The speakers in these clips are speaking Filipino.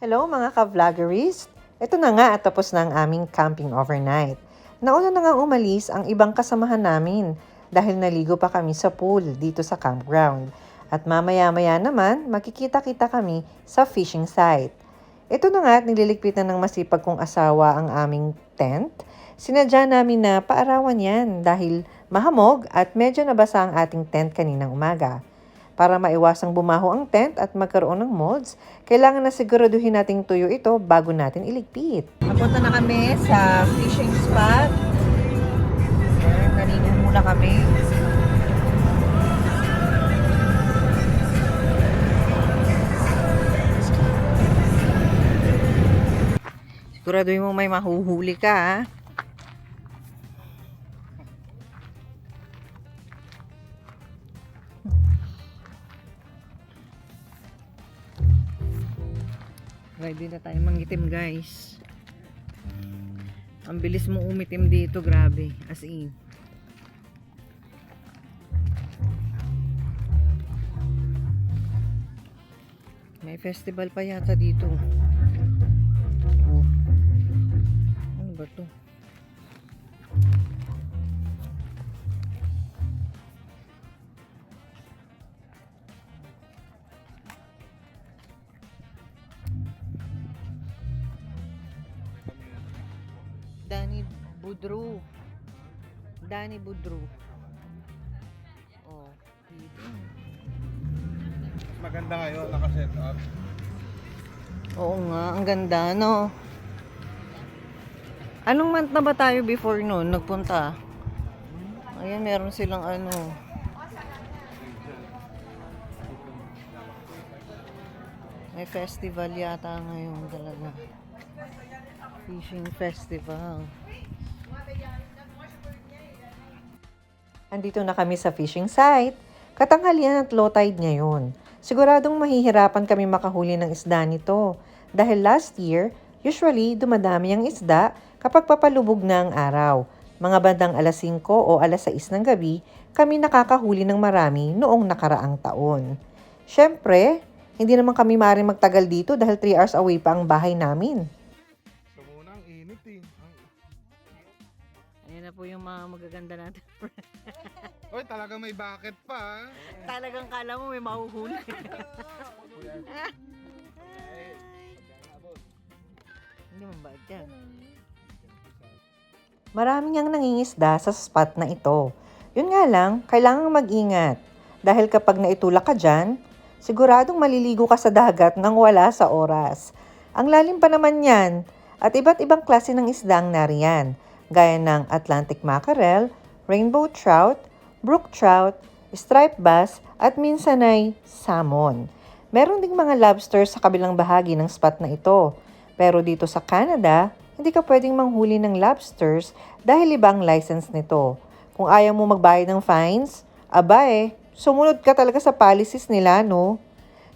Hello mga ka-vloggeries! Ito na nga at tapos na ang aming camping overnight. Nauna na nga umalis ang ibang kasamahan namin dahil naligo pa kami sa pool dito sa campground. At mamaya-maya naman makikita-kita kami sa fishing site. Ito na nga at nililigpitan ng masipag kong asawa ang aming tent. Sinadya namin na paarawan yan dahil mahamog at medyo nabasa ang ating tent kaninang umaga. Para maiwasang bumaho ang tent at magkaroon ng molds, kailangan na siguraduhin nating tuyo ito bago natin iligpit. Napunta na kami sa fishing spot. Naligo muna kami. Siguraduhin mo may mahuhuli ka, ha? Ready na tayo mangitim, guys. Ang bilis mo umitim dito, grabe. As in. May festival pa yata dito. Oh. Ano ba to? Danny Boudreau. Oh, dito. Maganda ngayon, naka-set up. Oo nga, ang ganda, no? Anong month na ba tayo before noon nagpunta? Ayan, meron silang ano. May festival yata ngayon talaga. Fishing festival. Andito na kami sa fishing site. Katanghalian at low tide ngayon. Siguradong mahihirapan kami makahuli ng isda nito. Dahil last year, usually dumadami ang isda kapag papalubog na ang araw. Mga bandang alas 5 o alas 6 ng gabi, kami nakakahuli ng marami noong nakaraang taon. Siyempre, hindi naman kami maaaring magtagal dito dahil 3 hours away pa ang bahay namin. Ito muna, ang init eh. Ayan na po yung mga magaganda natin. Oy, talaga may bucket pa. Talagang kala mo may mahuhuli. Hindi man ba yan? Maraming ang nangingisda sa spot na ito. Yun nga lang, kailangang mag-ingat. Dahil kapag naitulak ka dyan, siguradong maliligo ka sa dagat nang wala sa oras. Ang lalim pa naman yan at iba't ibang klase ng isda ang nariyan. Gaya ng Atlantic mackerel, rainbow trout, brook trout, striped bass, at minsan ay salmon. Meron ding mga lobster sa kabilang bahagi ng spot na ito. Pero dito sa Canada, hindi ka pwedeng manghuli ng lobsters dahil iba ang license nito. Kung ayaw mo magbayad ng fines, sumunod ka talaga sa policies nila, no?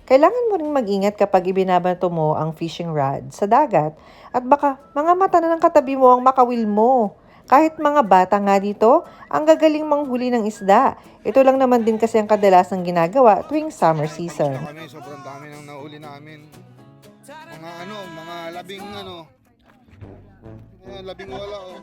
Kailangan mo ring mag-ingat kapag ibinabato mo ang fishing rod sa dagat at baka mga mata na ng katabi mo ang makawil mo. Kahit mga bata nga dito, ang gagaling manghuli ng isda. Ito lang naman din kasi ang kadalasang ginagawa tuwing summer season. Kami, sobrang dami nang nahuli namin. Mga labing labing wala oh.